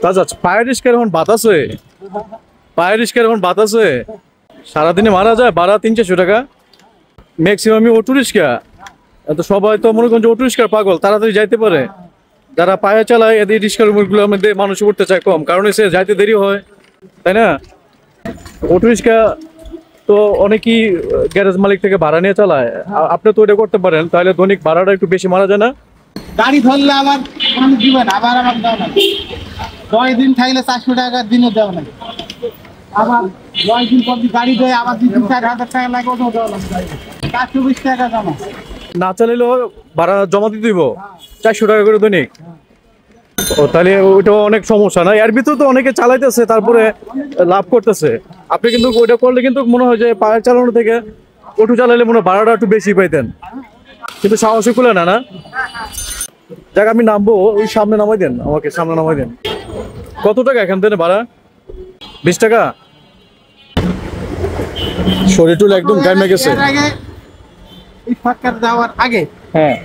চাচা পায়ের রিস্কার এখন বাতাসে, পায়ের রিস্কার এখন বাতাসে সারাদিনে মারা যায় ভাড়া 300-400 টাকা ম্যাক্সিমামই অটো রিস্কা। তো সবাই তো মনে করেন যে অটো রিস্কার পাগল, তাড়াতাড়ি যাইতে পারে। যারা পায়ে চালায় এদের রিস্কার গুলোর মধ্যে মানুষ উঠতে চায় কম, কারণ এসে যাইতে দেরি হয়, তাই না? অটো রিস্কা তো অনেকেই গ্যারেজ মালিক থেকে ভাড়া নিয়ে চালায়, আপনি তো এটা করতে পারেন, তাহলে দৈনিক ভাড়াটা একটু বেশি মারা যায় না? গাড়ি ধরলে আবার দিবেন, আবার আমার দেওয়া লাগে 10 দিন থাকলে 400 টাকা দিনে দেওয়া লাগে, আবার 10 দিন পর গাড়ি দেয় আবার 2-4 হাজার টাকা লাগে, ওটাও দেওয়া লাগে 420 টাকা জমা। না চালিলেও ভাড়া জমা দিতে দিব 400 টাকা করে দৈনিক। ও তাহলে ওইটা অনেক সমস্যা না, এর ভিতরে তো অনেকে চালাইতেছে তারপরে লাভ করতেছে। আপনি কিন্তু ওইটা করলে কিন্তু মনে হয় যে পায়ের চালানো থেকে অটো চালাইলে মনে হয় ভাড়াটা একটু বেশি পাইতেন, কিন্তু সাহসী খুলে না না। যাক আমি নামবো, ওই সামনে নামাই দেন, আমাকে সামনে নামাই দেন। কত টাকা এখান থেকে ভাড়া? 20 টাকা? শরীর টুল একদম গামে গেছে। এই ফাটকার যাওয়ার আগে হ্যাঁ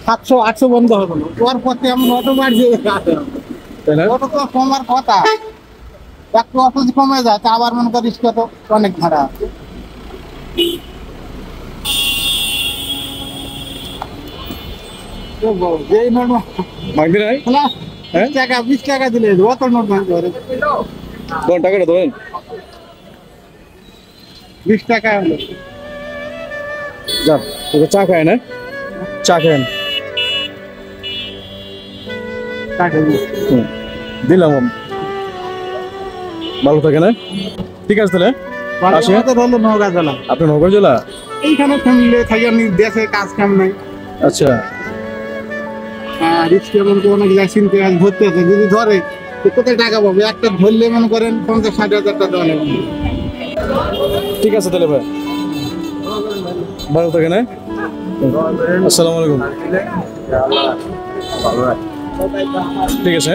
700-800 বন্ধ হবে না, ওর পথে এমন অটো বাড়ছে, তাই না? অটো তো কমার কথা, একটু অটো কমে যায় তা আবার মনে করি রিস্কা তো অনেক ভাড়া। যেই নোট মাগদি নাই? হ্যাঁ 20 টাকা দিলে অত নোট ভাঙতে পারে, কোন টাকাটা ধরেন? 20 টাকা হলো। যান ওকে চা খায় না, চা খান। দিলাম, ভালো থাকে না? ঠিক আছে তাহলে আসি। হলো নওগাঁ জেলা, আপনি নগর জেলা? এইখানে ফ্যামিলি থাকি, আমি দেশে কাজ কাম নাই। আচ্ছা রিস্ক এমন অনেক যায় চিনতে ধরতে আছে, যদি ধরে তো কোথায় টাকা পাবে, একটা ধরলে মনে করেন 50-60 হাজার টাকা দেওয়া লাগবে। ঠিক আছে তাহলে ভাই, ভালো থাকে না? আসসালামু আলাইকুম। ঠিক আছে।